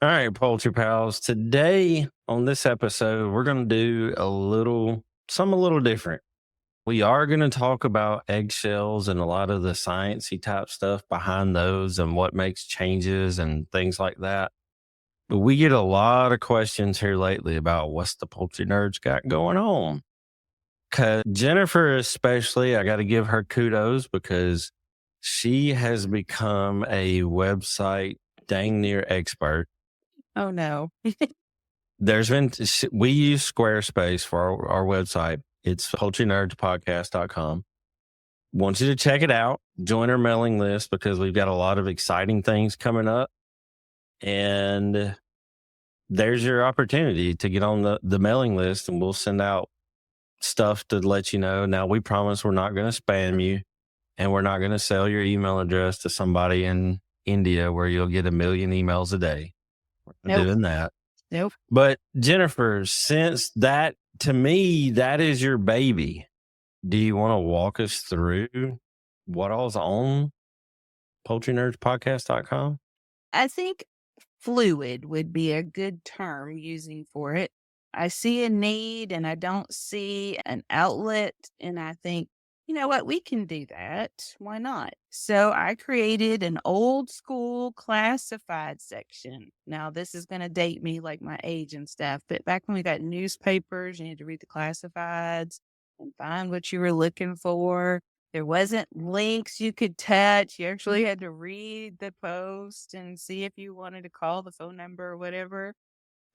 All right, Poultry Pals. Today on this episode, we're going to do something a little different. We are going to talk about eggshells and a lot of the sciencey type stuff behind those and what makes changes and things like that. But we get a lot of questions here lately about what's the poultry nerds got going on. Cause Jennifer, especially, I got to give her kudos because she has become a website dang near expert. Oh, no. We use Squarespace for our website. It's poultrynerdspodcast.com. Want you to check it out. Join our mailing list because we've got a lot of exciting things coming up. And there's your opportunity to get on the mailing list, and we'll send out stuff to let you know. Now, we promise we're not going to spam you, and we're not going to sell your email address to somebody in India where you'll get 1 million emails a day. We're not doing that. Nope. But Jennifer, since that, to me, that is your baby, do you want to walk us through what all's on poultrynerdspodcast.com? I think fluid would be a good term using for it. I see a need and I don't see an outlet, and I think, you know what, we can do that. Why not? So I created an old school classified section. Now, this is going to date me like my age and stuff, but back when we got newspapers, you had to read the classifieds and find what you were looking for. There wasn't links you could touch. You actually had to read the post and see if you wanted to call the phone number or whatever.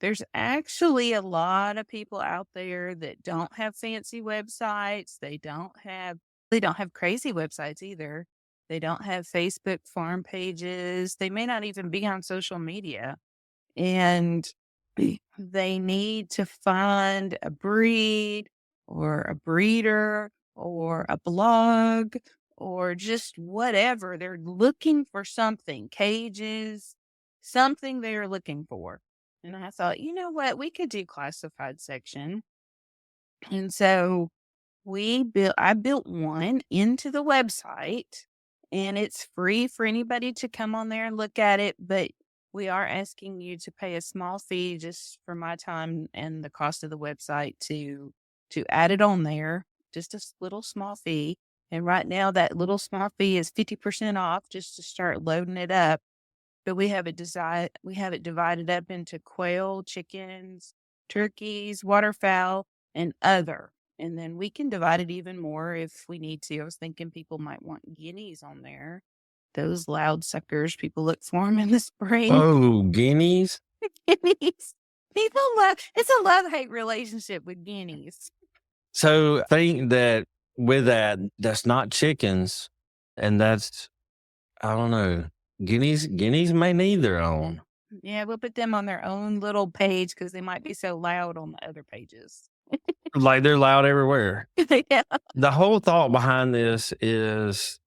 There's actually a lot of people out there that don't have fancy websites. They don't have crazy websites either. They don't have Facebook farm pages. They may not even be on social media. And they need to find a breed or a breeder or a blog or just whatever. They're looking for something, cages, something they are looking for. And I thought, you know what, we could do classified section. And so I built one into the website, and it's free for anybody to come on there and look at it. But we are asking you to pay a small fee just for my time and the cost of the website to add it on there, just a little small fee. And right now that little small fee is 50% off just to start loading it up. But we have it divided up into quail, chickens, turkeys, waterfowl, and other. And then we can divide it even more if we need to. I was thinking people might want guineas on there. Those loud suckers, people look for them in the spring. Oh, guineas? Guineas. People it's a love-hate relationship with guineas. So I think that with that's not chickens, and that's, I don't know. Guineas may need their own. Yeah, we'll put them on their own little page because they might be so loud on the other pages. Like they're loud everywhere. Yeah. The whole thought behind this is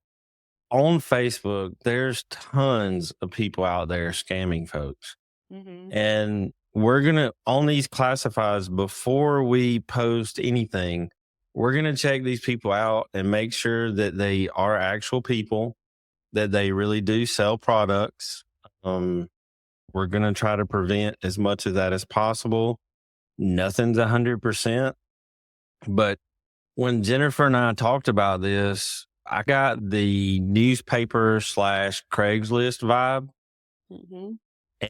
on Facebook, there's tons of people out there scamming folks. Mm-hmm. And we're going to, on these classifieds, before we post anything, we're going to check these people out and make sure that they are actual people, that they really do sell products. We're going to try to prevent as much of that as possible. Nothing's 100%. But when Jennifer and I talked about this, I got the newspaper / Craigslist vibe. Mm-hmm.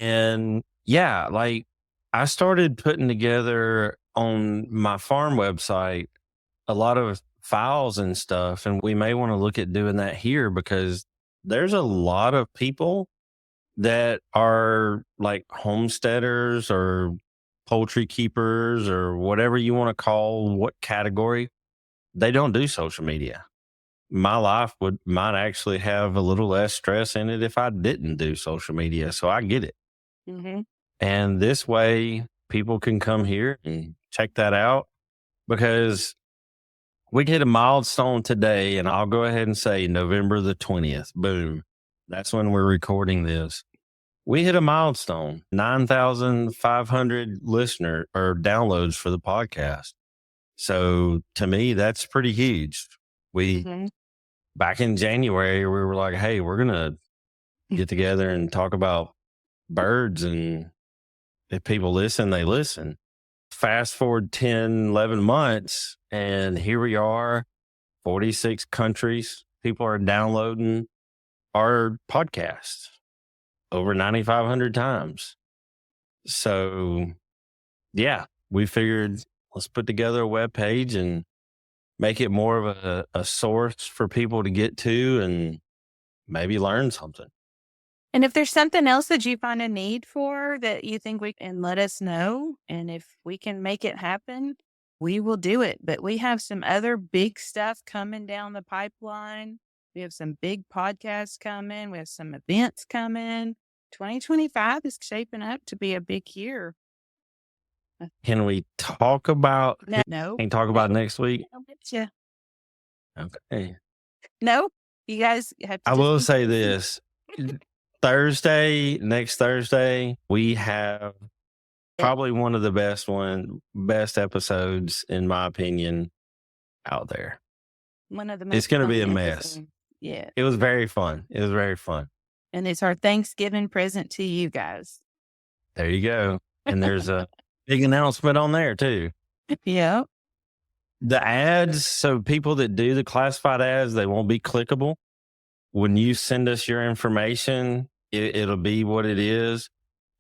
And yeah, like I started putting together on my farm website a lot of files and stuff. And we may want to look at doing that here because there's a lot of people that are like homesteaders or poultry keepers or whatever you want to call what category. They don't do social media. My life might actually have a little less stress in it if I didn't do social media. So I get it. Mm-hmm. And this way people can come here and check that out, because we hit a milestone today, and I'll go ahead and say November the 20th. Boom. That's when we're recording this. We hit a milestone, 9,500 listener or downloads for the podcast. So to me, that's pretty huge. Back in January, we were like, hey, we're going to get together and talk about birds and if people listen, they listen. Fast forward 10, 11 months, and here we are, 46 countries. People are downloading our podcast over 9,500 times. So, yeah, we figured let's put together a web page and make it more of a source for people to get to and maybe learn something. And if there's something else that you find a need for that you think we can, let us know. And if we can make it happen, we will do it. But we have some other big stuff coming down the pipeline. We have some big podcasts coming. We have some events coming. 2025 is shaping up to be a big year. Can we talk about No. Can you talk about next week? I'll get you. Okay. No, you guys have to. I will say this. Next Thursday, we have probably one of the best episodes, in my opinion, out there. One of the It's going to be a mess. Yeah. It was very fun. And it's our Thanksgiving present to you guys. There you go. And there's a big announcement on there too. Yeah. The ads, so people that do the classified ads, they won't be clickable. When you send us your information, it'll be what it is,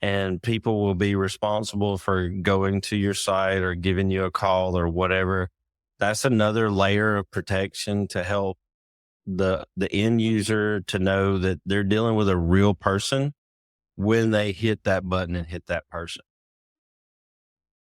and people will be responsible for going to your site or giving you a call or whatever. That's another layer of protection to help the end user to know that they're dealing with a real person when they hit that button and hit that person.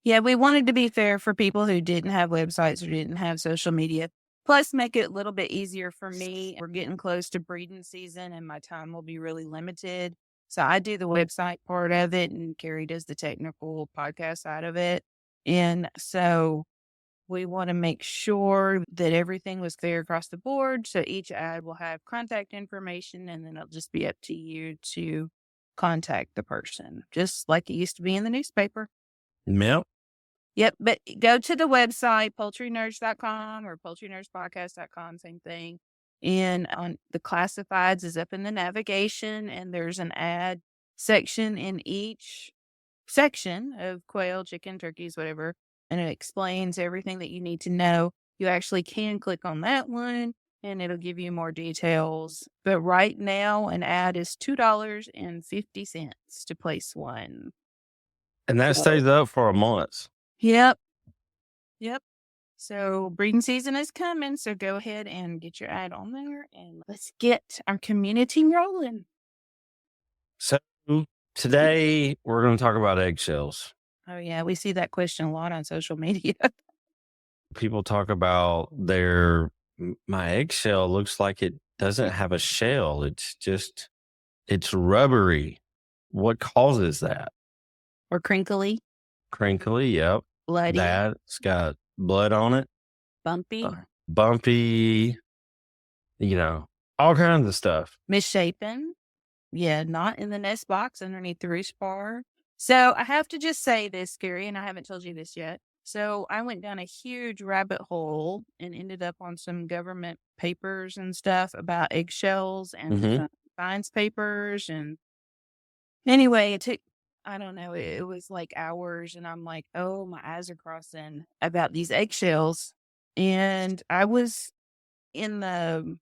Yeah, we wanted to be fair for people who didn't have websites or didn't have social media. Plus, make it a little bit easier for me. We're getting close to breeding season and my time will be really limited. So I do the website part of it and Carey does the technical podcast side of it. And so we want to make sure that everything was fair across the board. So each ad will have contact information and then it'll just be up to you to contact the person, just like it used to be in the newspaper. Yep. Yep, but go to the website, poultrynerds.com or poultrynerdspodcast.com, same thing. And on the classifieds is up in the navigation, and there's an ad section in each section of quail, chicken, turkeys, whatever, and it explains everything that you need to know. You actually can click on that one, and it'll give you more details. But right now, an ad is $2.50 to place one. And that stays up for a month. Yep. So breeding season is coming. So go ahead and get your ad on there and let's get our community rolling. So today we're going to talk about eggshells. Oh yeah. We see that question a lot on social media. People talk about my eggshell looks like it doesn't have a shell. It's rubbery. What causes that? Or crinkly. Crinkly, yep. Bloody. It's got blood on it. Bumpy. Bumpy, all kinds of stuff. Misshapen. Yeah, not in the nest box underneath the roost bar. So I have to just say this, Carey, and I haven't told you this yet. So I went down a huge rabbit hole and ended up on some government papers and stuff about eggshells and science papers. And anyway, it took, I don't know, it was like hours. And I'm like, oh, my eyes are crossing about these eggshells. And I was in the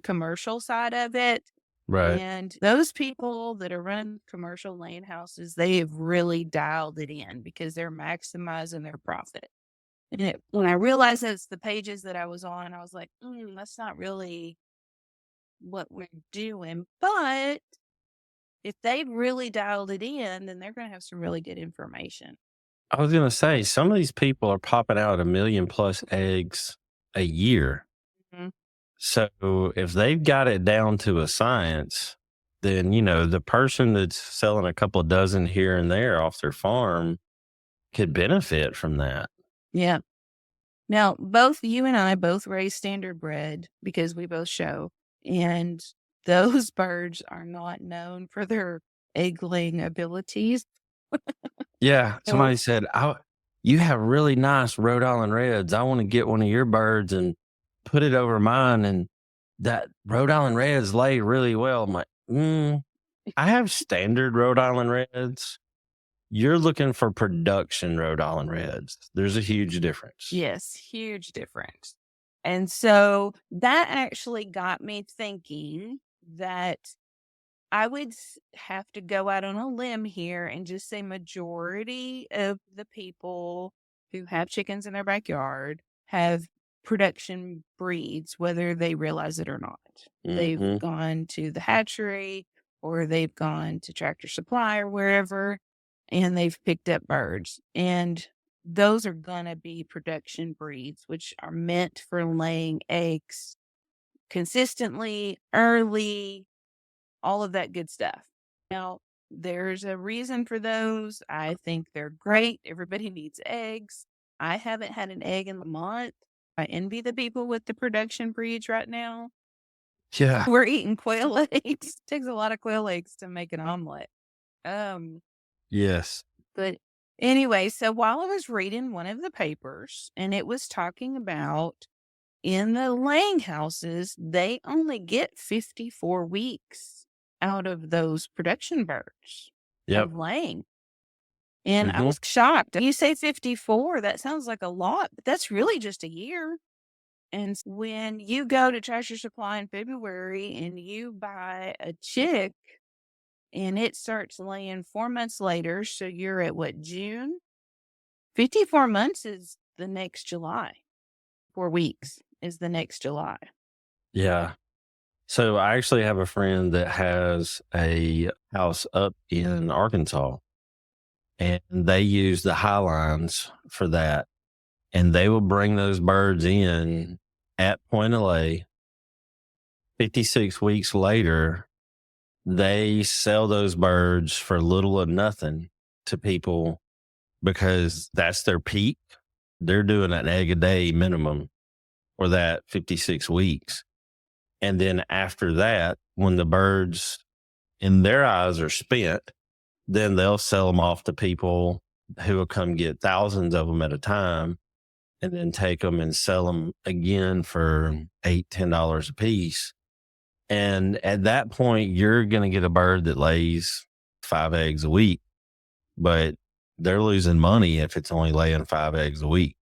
commercial side of it. Right. And those people that are running commercial laying houses, they have really dialed it in because they're maximizing their profit. And when I realized that's the pages that I was on, I was like, that's not really what we're doing. But if they've really dialed it in, then they're going to have some really good information. I was going to say, some of these people are popping out 1 million plus eggs a year. Mm-hmm. So if they've got it down to a science, then, the person that's selling a couple of dozen here and there off their farm could benefit from that. Yeah. Now, both you and I both raise standard-bred because we both show. And those birds are not known for their egg-laying abilities. Yeah. Somebody said, you have really nice Rhode Island Reds. I want to get one of your birds and put it over mine. And that Rhode Island Reds lay really well. I'm like, I have standard Rhode Island Reds. You're looking for production Rhode Island Reds. There's a huge difference. Yes, huge difference. And so that actually got me thinking that I would have to go out on a limb here and just say majority of the people who have chickens in their backyard have production breeds, whether they realize it or not. They've Mm-hmm. gone to the hatchery or they've gone to Tractor Supply or wherever, and they've picked up birds. And those are going to be production breeds, which are meant for laying eggs consistently, early, all of that good stuff. Now, there's a reason for those. I think they're great. Everybody needs eggs. I haven't had an egg in a month. I envy the people with the production breeds right now. Yeah. We're eating quail eggs. Takes a lot of quail eggs to make an omelet. Yes. But anyway, so while I was reading one of the papers and it was talking about in the laying houses, they only get 54 weeks out of those production birds Yep. of laying. And I Mm-hmm. was shocked. You say 54, that sounds like a lot, but that's really just a year. And when you go to Tractor Supply in February and you buy a chick and it starts laying 4 months later, so you're at what, June? 54 months is the next July. 4 weeks is the next July. Yeah. So I actually have a friend that has a house up in Arkansas, and they use the high lines for that. And they will bring those birds in at point of lay. 56 weeks later, they sell those birds for little or nothing to people because that's their peak. They're doing an egg a day minimum for that 56 weeks. And then after that, when the birds in their eyes are spent, then they'll sell them off to people who will come get thousands of them at a time and then take them and sell them again for $8-10 a piece. And at that point, you're going to get a bird that lays 5 eggs a week, but they're losing money if it's only laying 5 eggs a week.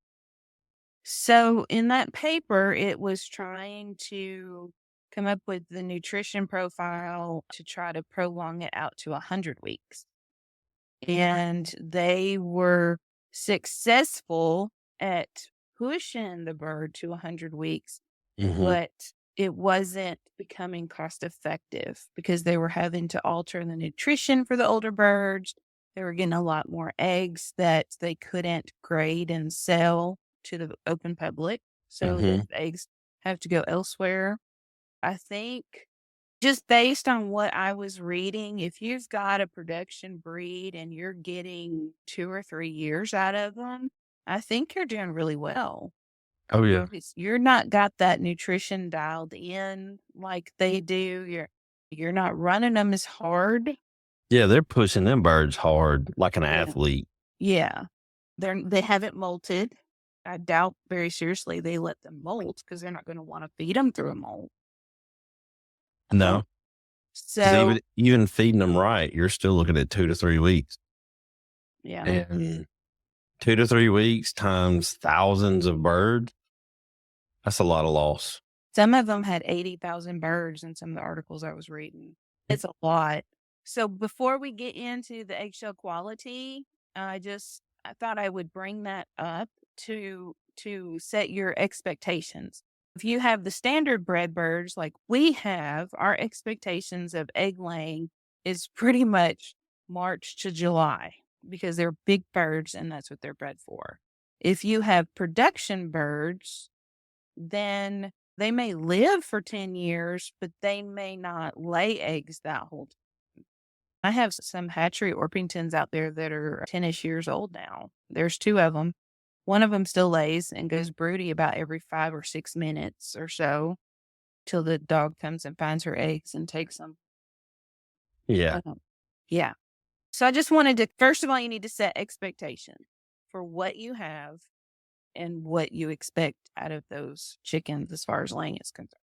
So in that paper, it was trying to come up with the nutrition profile to try to prolong it out to 100 weeks. And they were successful at pushing the bird to 100 weeks, Mm-hmm. but it wasn't becoming cost effective because they were having to alter the nutrition for the older birds. They were getting a lot more eggs that they couldn't grade and sell to the open public. So Mm-hmm. the eggs have to go elsewhere. I think just based on what I was reading, if you've got a production breed and you're getting 2 or 3 years out of them, I think you're doing really well. Oh, yeah. You're not got that nutrition dialed in like they do. You're not running them as hard. Yeah, they're pushing them birds hard like an Yeah. athlete. Yeah. They haven't molted. I doubt very seriously they let them molt because they're not going to want to feed them through a molt. No. 'Cause So even feeding them right, you're still looking at 2 to 3 weeks. yeah. And 2 to 3 weeks times thousands of birds, that's a lot of loss. Some of them had 80,000 birds in some of the articles I was reading. It's a lot. So before we get into the eggshell quality, I thought I would bring that up to set your expectations. If you have the standard bred birds like we have, our expectations of egg laying is pretty much March to July because they're big birds and that's what they're bred for. If you have production birds, then they may live for 10 years, but they may not lay eggs that whole time. I have some hatchery Orpingtons out there that are 10-ish years old now. There's 2 of them. One of them still lays and goes broody about every 5 or 6 minutes or so till the dog comes and finds her eggs and takes them. Yeah. Yeah. So I just wanted to, first of all, you need to set expectation for what you have and what you expect out of those chickens as far as laying is concerned.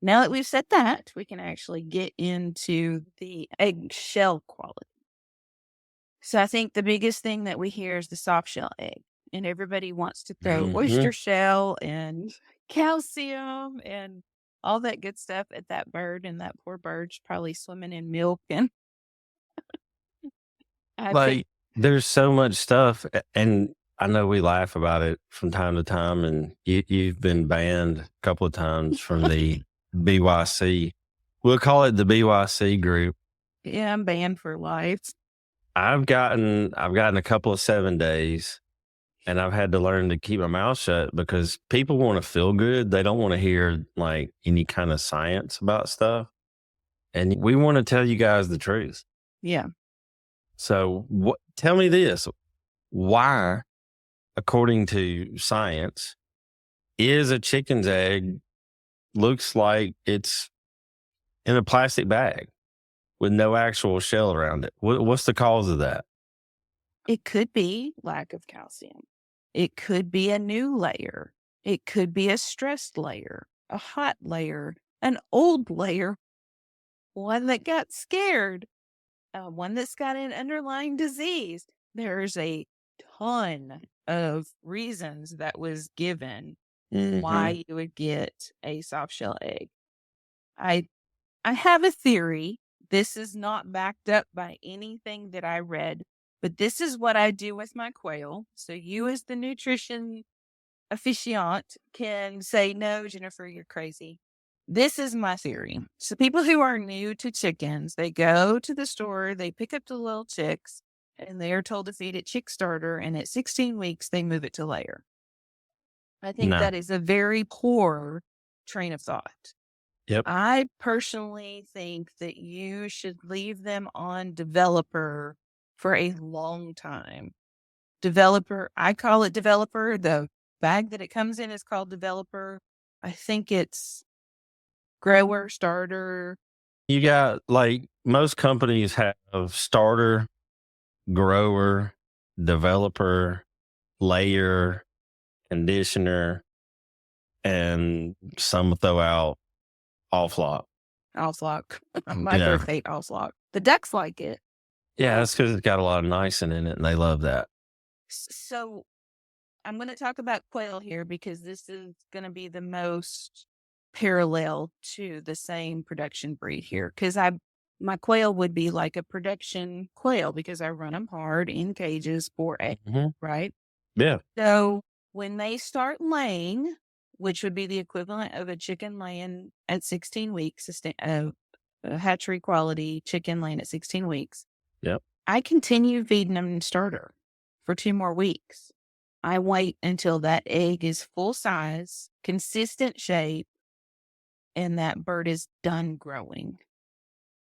Now that we've said that, we can actually get into the eggshell quality. So I think the biggest thing that we hear is the soft shell egg, and everybody wants to throw Hmm. oyster shell and calcium and all that good stuff at that bird, and that poor bird's probably swimming in milk. And I think, Like, there's so much stuff, and I know we laugh about it from time to time, and you've been banned a couple of times from the BYC. We'll call it the BYC group. yeah, I'm banned for life. I've gotten a couple of 7 days, and I've had to learn to keep my mouth shut because people want to feel good. They don't want to hear like any kind of science about stuff. And we want to tell you guys the truth. Yeah. So tell me this. Why, according to science, is a chicken's egg looks like it's in a plastic bag with no actual shell around it? What's the cause of that? It could be lack of calcium. It could be a new layer. It could be a stressed layer, a hot layer, an old layer, one that got scared, one that's got an underlying disease. There's a ton of reasons that was given Hmm. why you would get a soft shell egg. I I have a theory. This is not backed up by anything that I read, but this is what I do with my quail. So you, as the nutrition officiant, can say, no, Jennifer, you're crazy. This is my theory. So people who are new to chickens, they go to the store, they pick up the little chicks, and they are told to feed it chick starter. And at 16 weeks, they move it to layer. I think No. that is a very poor train of thought. Yep. I personally think that you should leave them on developer for a long time. Developer, I call it developer. The bag that it comes in is called developer. I think it's grower, starter. You got like most companies have starter, grower, developer, layer, conditioner, and some will throw out all flop. Allslock. You My know, birds hate Allslock. The ducks like it. yeah, Uh, that's because it's got a lot of niacin in it, and they love that. so I'm going to talk about quail here because this is going to be the most parallel to the same production breed here. Because my quail would be like a production quail because I run them hard in cages for eggs, Hmm. right? Yeah. So when they start laying, which would be the equivalent of a chicken laying at 16 weeks, a hatchery quality chicken laying at 16 weeks, Yep. I continue feeding them starter for 2 more weeks. I wait until that egg is full size, consistent shape, and that bird is done growing.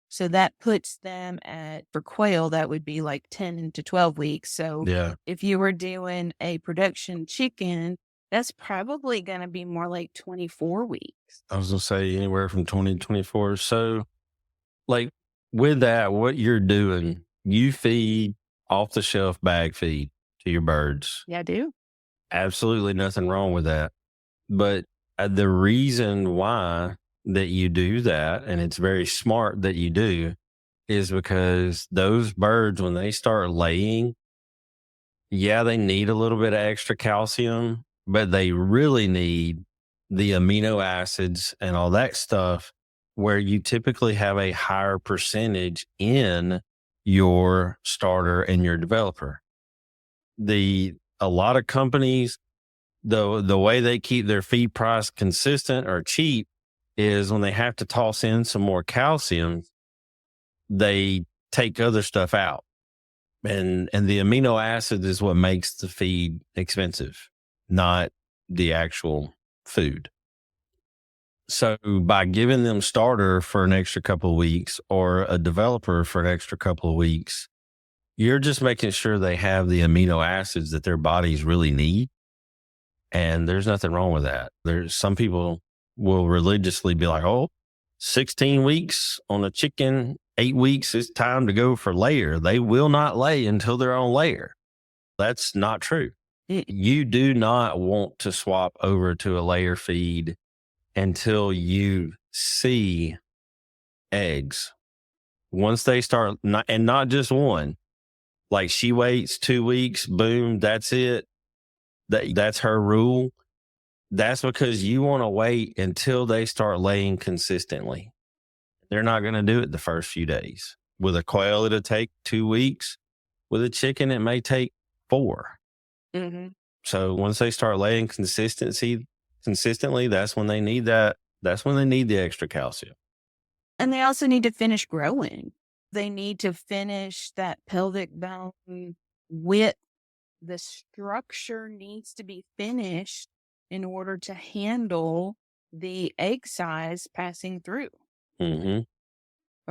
So that puts them at, for quail, that would be like 10 to 12 weeks. So Yeah. if you were doing a production chicken, that's probably going to be more like 24 weeks. I was gonna say anywhere from 20 to 24. So, like with that, what you're doing, you feed off the shelf bag feed to your birds. Yeah, I do. Absolutely nothing wrong with that. But the reason why that you do that, and it's very smart that you do, is because those birds, when they start laying, yeah, they need a little bit of extra calcium, but they really need the amino acids and all that stuff where you typically have a higher percentage in your starter and your developer. A lot of companies, the way they keep their feed price consistent or cheap is when they have to toss in some more calcium, they take other stuff out. And the amino acid is what makes the feed expensive, not the actual food. So by giving them starter for an extra couple of weeks or a developer for an extra couple of weeks, you're just making sure they have the amino acids that their bodies really need. And there's nothing wrong with that. There's some people will religiously be like, oh, 16 weeks on a chicken, 8 weeks, it's time to go for layer. They will not lay until they're on layer. That's not true. It, You do not want to swap over to a layer feed until you see eggs. Once they start, not just one, Like she waits 2 weeks, boom, that's it. That's her rule. That's because you want to wait until they start laying consistently. They're not going to do it the first few days. With a quail, it'll take 2 weeks. With a chicken, it may take 4. Mm-hmm. So once they start laying consistently, that's when they need that. That's when they need the extra calcium. And they also need to finish growing. They need to finish that pelvic bone width. The structure needs to be finished in order to handle the egg size passing through. Mm-hmm.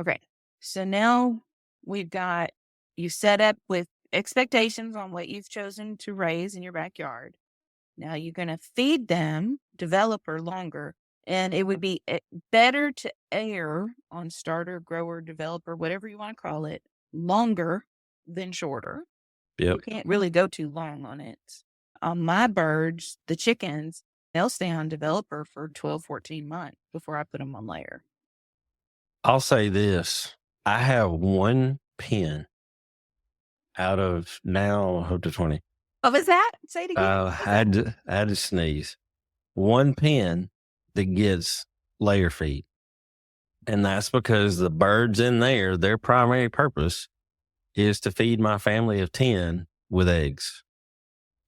Okay. So now we've got you set up with expectations on what you've chosen to raise in your backyard. Now you're going to feed them, developer longer, and it would be better to err on starter, grower, developer, whatever you want to call it, longer than shorter. Yep. You can't really go too long on it. On my birds, the chickens, they'll stay on developer for 12, 14 months before I put them on layer. I'll say this. I have one pen out of now up to 20. What was that? Say it again. I had to sneeze. One pen that gets layer feed. And that's because the birds in there, their primary purpose is to feed my family of 10 with eggs.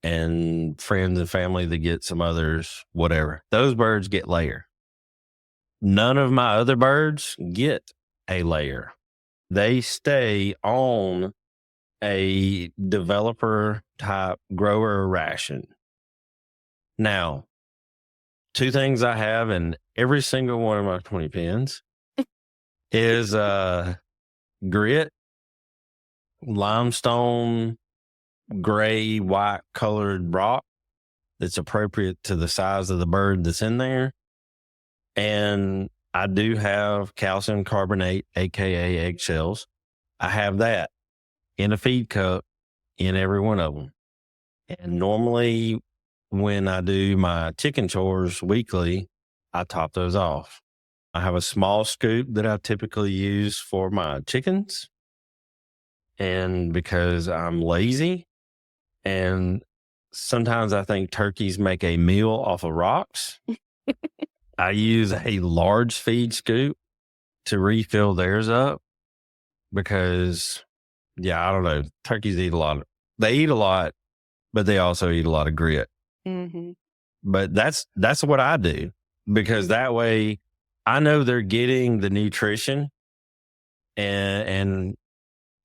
And friends and family that get some others, whatever. Those birds get layer. None of my other birds get a layer. They stay on a developer type grower ration. Now, 2 things I have in every single one of my 20 pens is grit, limestone, gray, white colored rock that's appropriate to the size of the bird that's in there. And I do have calcium carbonate, aka eggshells. I have that in a feed cup in every one of them. And normally when I do my chicken chores weekly, I top those off. I have a small scoop that I typically use for my chickens. And because I'm lazy and sometimes I think turkeys make a meal off of rocks, I use a large feed scoop to refill theirs up because, I don't know. Turkeys eat a lot. They eat a lot, but they also eat a lot of grit. Mm-hmm. But that's what I do because that way I know they're getting the nutrition and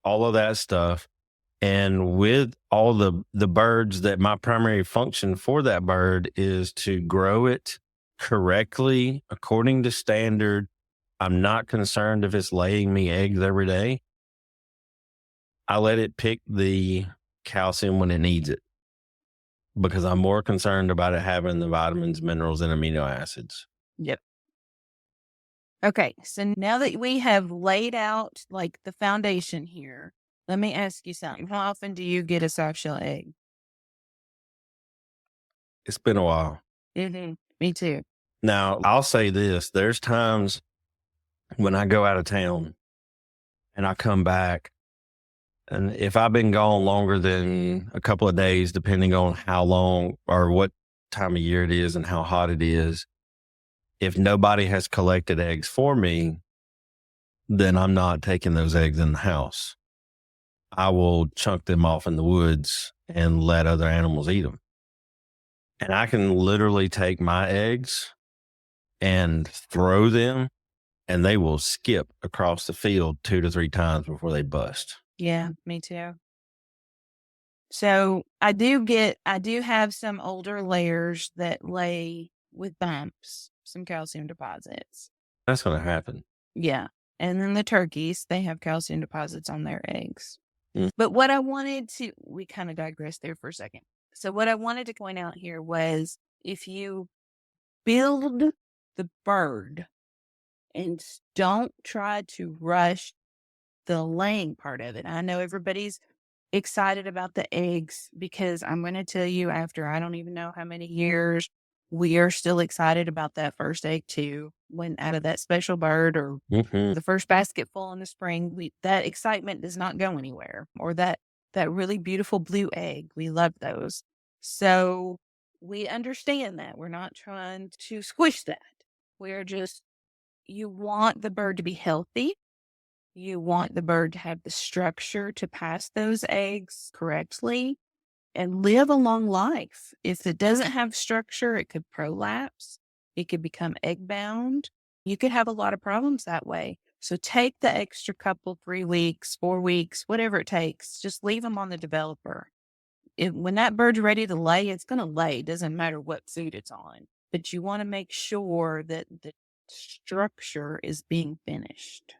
all of that stuff. And with all the birds, that my primary function for that bird is to grow it correctly according to standard. I'm not concerned if it's laying me eggs every day. I let it pick the calcium when it needs it because I'm more concerned about it having the vitamins, minerals, and amino acids. Yep. Okay. So now that we have laid out like the foundation here, let me ask you something. How often do you get a soft shell egg? It's been a while. Mm-hmm. Me too. Now, I'll say this. There's times when I go out of town and I come back, and if I've been gone longer than a couple of days, depending on how long or what time of year it is and how hot it is, if nobody has collected eggs for me, then I'm not taking those eggs in the house. I will chunk them off in the woods and let other animals eat them. And I can literally take my eggs and throw them, and they will skip across the field 2 to 3 times before they bust. Yeah, me too. So I do have some older layers that lay with bumps, some calcium deposits. That's going to happen. Yeah. And then the turkeys, they have calcium deposits on their eggs. Mm. But what I wanted to, we kind of digressed there for a second. So what I wanted to point out here was if you build the bird and don't try to rush the laying part of it. I know everybody's excited about the eggs because I'm going to tell you after I don't even know how many years, we are still excited about that first egg too. When out of that special bird or the first basket full in the spring, that excitement does not go anywhere, or that that really beautiful blue egg. We love those. So we understand that. We're not trying to squish that. We're just, you want the bird to be healthy. You want the bird to have the structure to pass those eggs correctly and live a long life. If it doesn't have structure, it could prolapse. It could become egg bound. You could have a lot of problems that way. So take the extra couple, 3 weeks, 4 weeks, whatever it takes. Just leave them on the developer. When that bird's ready to lay, it's going to lay. It doesn't matter what food it's on. But you want to make sure that the structure is being finished.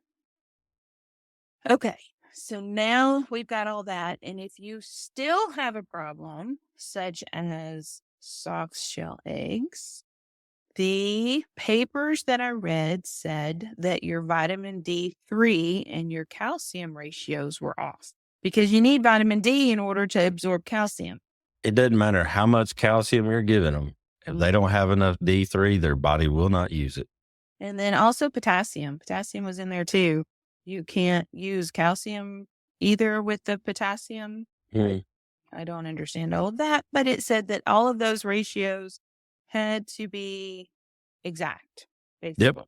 Okay, so now we've got all that. And if you still have a problem, such as soft shell eggs, the papers that I read said that your vitamin D3 and your calcium ratios were off because you need vitamin D in order to absorb calcium. It doesn't matter how much calcium you're giving them. If they don't have enough D3, their body will not use it. And then also potassium. Potassium was in there too. You can't use calcium either with the potassium. I don't understand all of that, but it said that all of those ratios had to be exact, basically. Yep.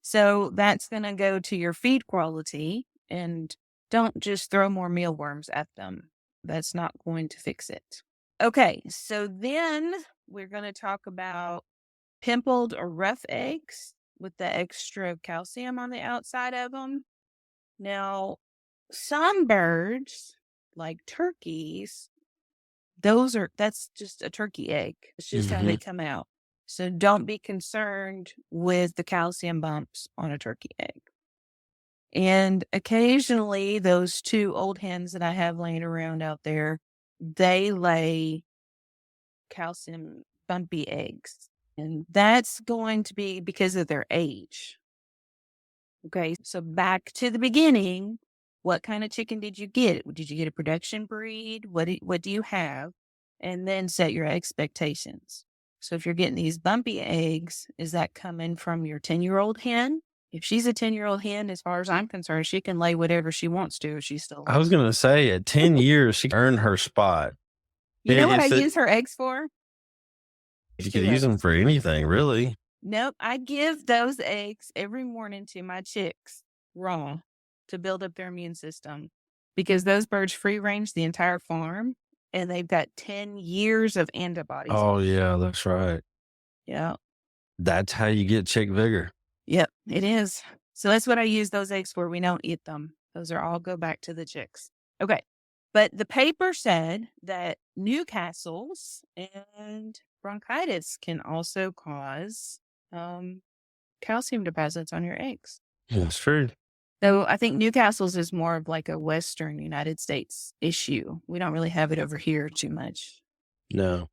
So that's going to go to your feed quality, and don't just throw more mealworms at them. That's not going to fix it. Okay, so then we're going to talk about pimpled or rough eggs with the extra calcium on the outside of them. Now, some birds, like turkeys, that's just a turkey egg. It's just how they come out. So don't be concerned with the calcium bumps on a turkey egg. And occasionally those 2 old hens that I have laying around out there, they lay calcium bumpy eggs. And that's going to be because of their age. Okay, so back to the beginning. What kind of chicken did you get? Did you get a production breed? What do you have? And then set your expectations. So if you're getting these bumpy eggs, is that coming from your 10-year-old hen? If she's a 10-year-old hen, as far as I'm concerned, she can lay whatever she wants to if she's still. I was going to say, at 10 years, she earned her spot. You know what I use her eggs for? You could use them for anything, really. Nope. I give those eggs every morning to my chicks raw to build up their immune system because those birds free range the entire farm and they've got 10 years of antibodies. Oh, yeah, that's right. Yeah. That's how you get chick vigor. Yep, it is. So that's what I use those eggs for. We don't eat them. Those are all go back to the chicks. Okay. But the paper said that Newcastles and bronchitis can also cause calcium deposits on your eggs. That's true. So I think Newcastle's is more of like a Western United States issue. We don't really have it over here too much. No.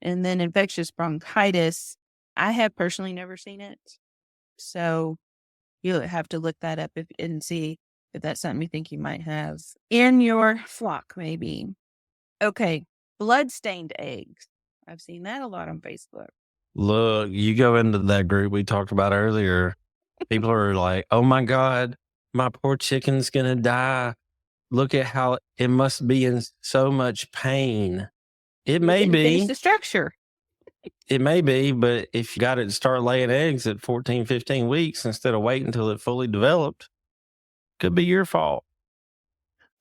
And then infectious bronchitis, I have personally never seen it. So you'll have to look that up and see if that's something you think you might have in your flock, maybe. Okay, blood-stained eggs. I've seen that a lot on Facebook. Look, you go into that group we talked about earlier. People are like, oh my God, my poor chicken's going to die. Look at how it must be in so much pain. It may be. Finish the structure. It may be, but if you got it to start laying eggs at 14, 15 weeks instead of waiting until it fully developed, could be your fault.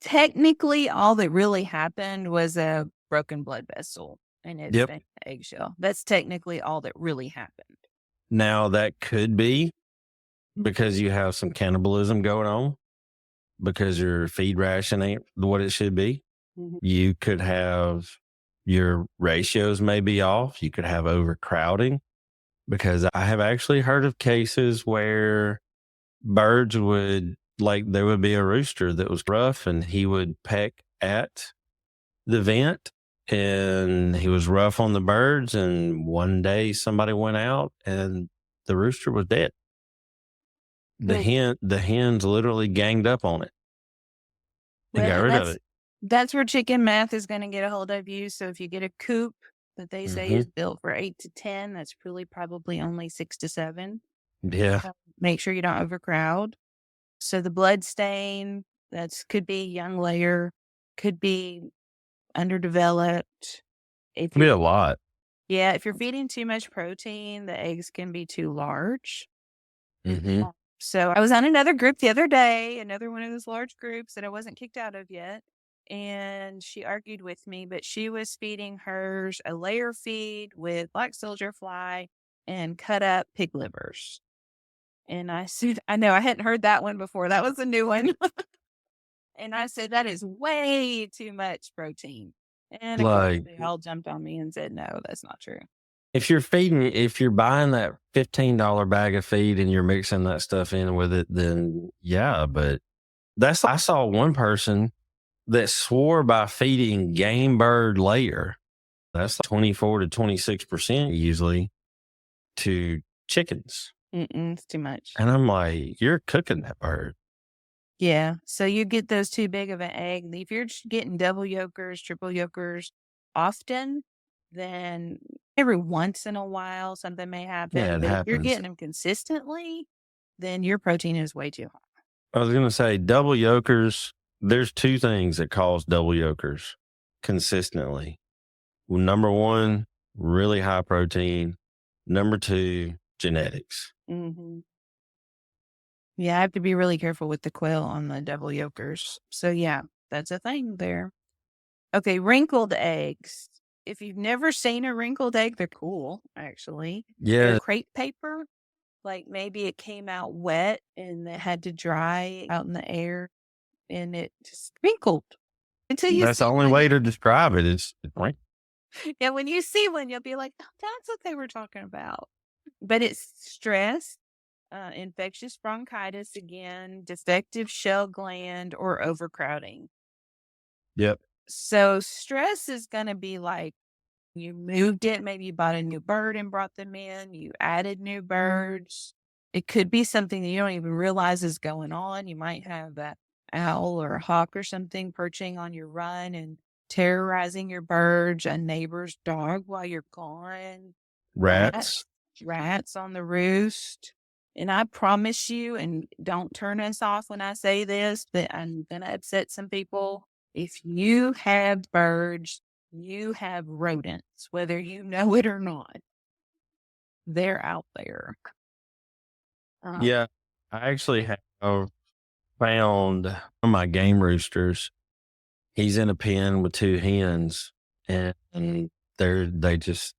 Technically, all that really happened was a broken blood vessel and it's an eggshell. That's technically all that really happened. Now, that could be because you have some cannibalism going on, because your feed ration ain't what it should be. Mm-hmm. You could have your ratios may be off. You could have overcrowding, because I have actually heard of cases where birds would, like, there would be a rooster that was rough and he would peck at the vent and he was rough on the birds. And one day somebody went out and the rooster was dead. The hens literally ganged up on it and got rid of it. That's where chicken math is going to get a hold of you. So if you get a coop that they say is built for 8 to 10, that's really probably only 6 to 7. Yeah. So make sure you don't overcrowd. So the blood stain, Could be young layer, could be underdeveloped. If Be you're a lot. Yeah, if you're feeding too much protein, the eggs can be too large. Mm-hmm. So I was on another group the other day, another one of those large groups that I wasn't kicked out of yet. And she argued with me, but she was feeding hers a layer feed with black soldier fly and cut up pig livers. And I said, I know I hadn't heard that one before. That was a new one. And I said, that is way too much protein. And of course, Like, they all jumped on me and said, no, that's not true. if you're buying that $15 bag of feed and you're mixing that stuff in with it, then yeah, but I saw one person that swore by feeding game bird layer. That's like 24 to 26% usually to chickens. It's too much. And I'm like, you're cooking that bird. Yeah. So you get those too big of an egg. If you're getting double yolkers, triple yolkers often, then every once in a while something may happen. Yeah, it but if you're happens. getting them consistently, then your protein is way too high. I was going to say double yolkers. There's two things that cause double yolkers consistently. Well, number one, really high protein. Number two, genetics. Mm-hmm. Yeah, I have to be really careful with the quail on the double yolkers. So yeah, that's a thing there. Okay, wrinkled eggs. If you've never seen a wrinkled egg, they're cool, actually. Yeah. They're crepe paper. Like maybe it came out wet and it had to dry out in the air and it just wrinkled until you That's see the only one. way to describe it is wrinkled. Yeah, when you see one, you'll be like, oh, that's what they were talking about. But it's stress, infectious bronchitis again, defective shell gland, or overcrowding. Yep. So stress is going to be like you moved it, maybe you bought a new bird and brought them in, you added new birds. It could be something that you don't even realize is going on. You might have that owl or a hawk or something perching on your run and terrorizing your birds, a neighbor's dog while you're gone. Rats. Rats on the roost. And I promise you, and don't turn us off when I say this, but I'm going to upset some people. If you have birds, you have rodents, whether you know it or not. They're out there. Yeah. I actually have found one of my game roosters. He's in a pen with two hens and they just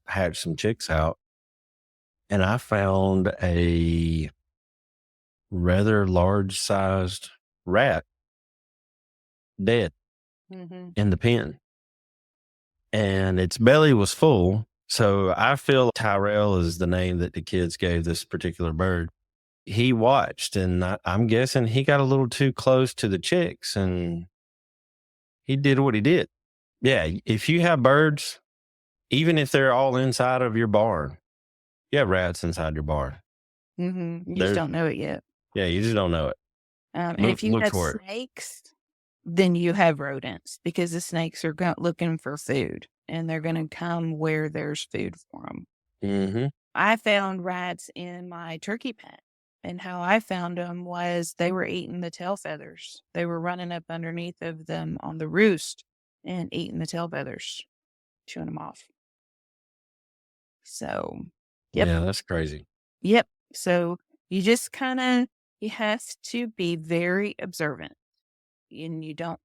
hatched some chicks out. And I found a rather large sized rat dead in the pen. And its belly was full. So I feel Tyrell is the name that the kids gave this particular bird. He watched, and I'm guessing he got a little too close to the chicks and he did what he did. Yeah. If you have birds, even if they're all inside of your barn, you have rats inside your barn. You just don't know it yet. Yeah, you just don't know it. And if you have snakes, then you have rodents because the snakes are looking for food and they're going to come where there's food for them. Mm-hmm. I found rats in my turkey pen. And how I found them was they were eating the tail feathers. They were running up underneath of them on the roost and eating the tail feathers, chewing them off. So, yep. Yeah, that's crazy. Yep. So you just you have to be very observant. And you don't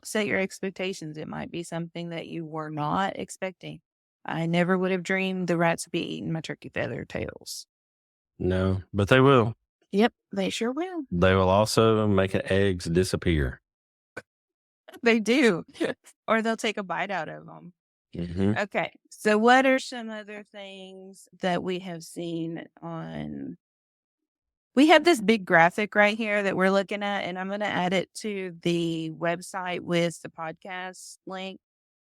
set your expectations. It might be something that you were not expecting. I never would have dreamed the rats would be eating my turkey feather tails. No, but they will. Yep, they sure will. They will also make eggs disappear. They do. Or they'll take a bite out of them. Mm-hmm. Okay, so what are some other things that we have seen on... We have this big graphic right here that we're looking at, and I'm going to add it to the website with the podcast link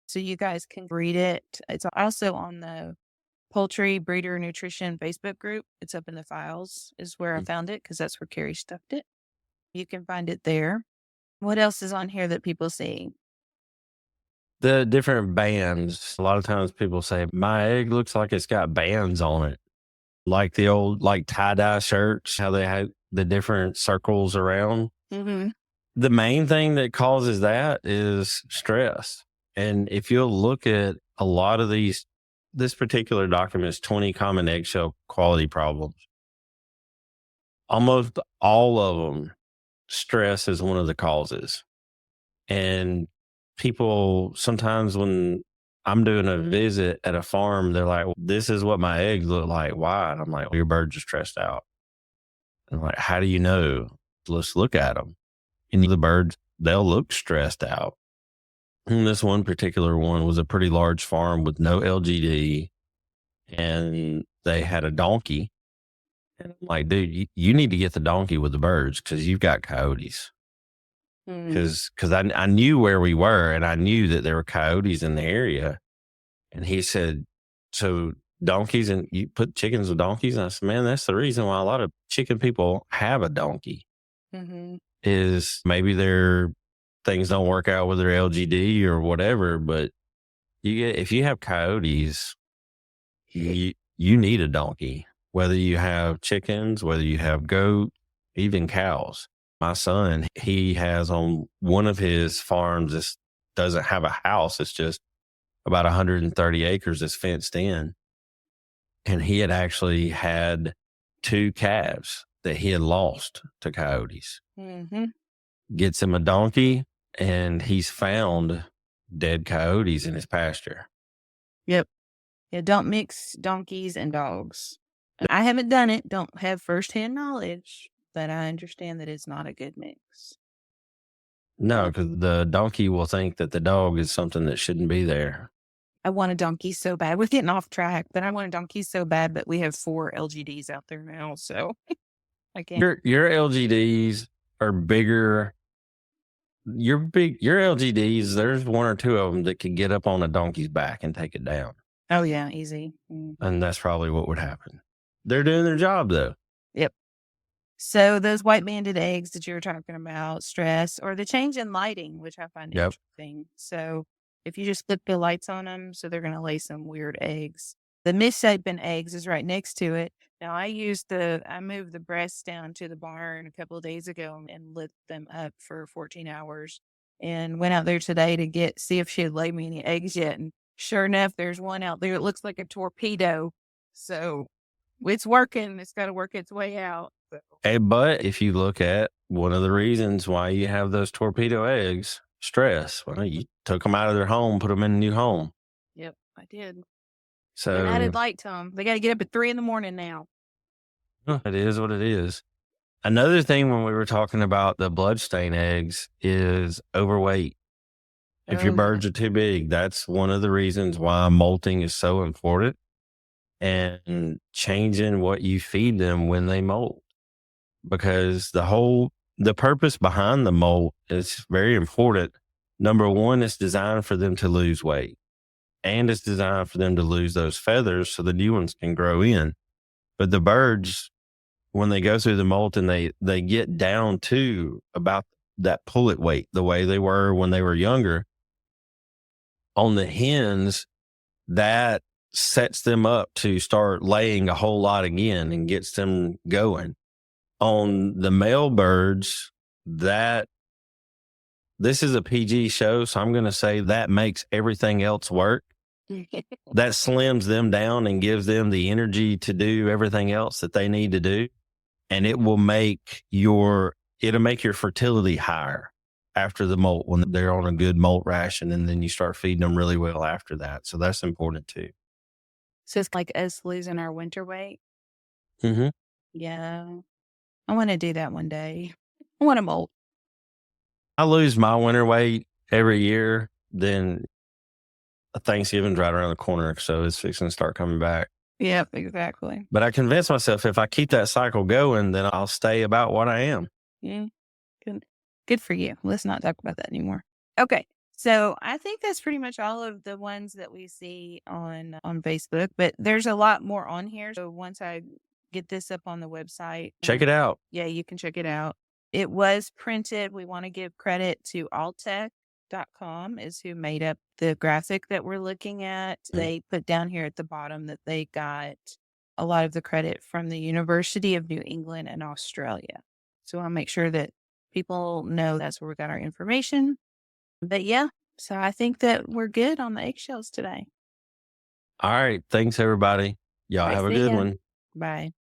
so you guys can read it. It's also on the Poultry Breeder Nutrition Facebook group. It's up in the files is where I found it because that's where Carey stuffed it. You can find it there. What else is on here that people see? The different bands. A lot of times people say, my egg looks like it's got bands on it. Like the old tie-dye shirts, how they had the different circles around. Mm-hmm. The main thing that causes that is stress. And if you'll look at a lot of this particular document is 20 common eggshell quality problems. Almost all of them, stress is one of the causes. And people sometimes when I'm doing a visit at a farm, they're like, this is what my eggs look like. Why? And I'm like, well, your birds are stressed out. And I'm like, how do you know? Let's look at them. And the birds, they'll look stressed out. And this one particular one was a pretty large farm with no LGD, and they had a donkey. And I'm like, dude, you need to get the donkey with the birds because you've got coyotes. Because I knew where we were and I knew that there were coyotes in the area. And he said, so donkeys, and you put chickens with donkeys? And I said, man, that's the reason why a lot of chicken people have a donkey. Mm-hmm. Is maybe their things don't work out with their LGD or whatever, but if you have coyotes, you need a donkey, whether you have chickens, whether you have goat, even cows. My son, he has on one of his farms, this doesn't have a house. It's just about 130 acres that's fenced in. And he had actually had 2 calves that he had lost to coyotes. Mm-hmm. Gets him a donkey, and he's found dead coyotes in his pasture. Yep. Yeah, don't mix donkeys and dogs. I haven't done it, don't have firsthand knowledge, but I understand that it's not a good mix. No, because the donkey will think that the dog is something that shouldn't be there. I want a donkey so bad. We're getting off track, but I want a donkey so bad, but we have 4 LGDs out there now, so I can't. Your LGDs are bigger. Your LGDs, there's 1 or 2 of them that could get up on a donkey's back and take it down. Oh, yeah, easy. And that's probably what would happen. They're doing their job, though. Yep. So those white banded eggs that you were talking about, stress, or the change in lighting, which I find interesting. So if you just flip the lights on them, so they're going to lay some weird eggs. The misshapen eggs is right next to it. Now I moved the breasts down to the barn a couple of days ago and lit them up for 14 hours and went out there today to see if she had laid me any eggs yet. And sure enough, there's one out there. It looks like a torpedo. So it's working. It's got to work its way out. So. Hey, but if you look at one of the reasons why you have those torpedo eggs, stress. Well, you took them out of their home, put them in a new home. Yep, I did. So and added light to them. They got to get up at 3 a.m. now. It is what it is. Another thing when we were talking about the bloodstain eggs is overweight. If your birds are too big, that's one of the reasons why molting is so important, and changing what you feed them when they molt, because the purpose behind the molt is very important. Number one, it's designed for them to lose weight, and it's designed for them to lose those feathers so the new ones can grow in. But the birds, when they go through the molt and they get down to about that pullet weight, the way they were when they were younger, on the hens, that sets them up to start laying a whole lot again and gets them going. On the male birds, this is a PG show, so I'm going to say that makes everything else work. That slims them down and gives them the energy to do everything else that they need to do. And it'll make your fertility higher after the molt, when they're on a good molt ration, and then you start feeding them really well after that. So that's important too. So it's like us losing our winter weight. Mm-hmm. Yeah. I want to do that one day. I want to molt. I lose my winter weight every year. Then Thanksgiving's right around the corner, so it's fixing to start coming back. Yep, exactly. But I convince myself if I keep that cycle going, then I'll stay about what I am. Yeah. Good for you. Let's not talk about that anymore. Okay. So I think that's pretty much all of the ones that we see on Facebook, but there's a lot more on here. So once I get this up on the website, check it out. Yeah, you can check it out. It was printed. We want to give credit to alltech.com is who made up the graphic that we're looking at. They put down here at the bottom that they got a lot of the credit from the University of New England and Australia. So I'll make sure that people know that's where we got our information. But yeah, so I think that we're good on the eggshells today. All right. Thanks, everybody. All Y'all right, have a see good ya. one. Bye.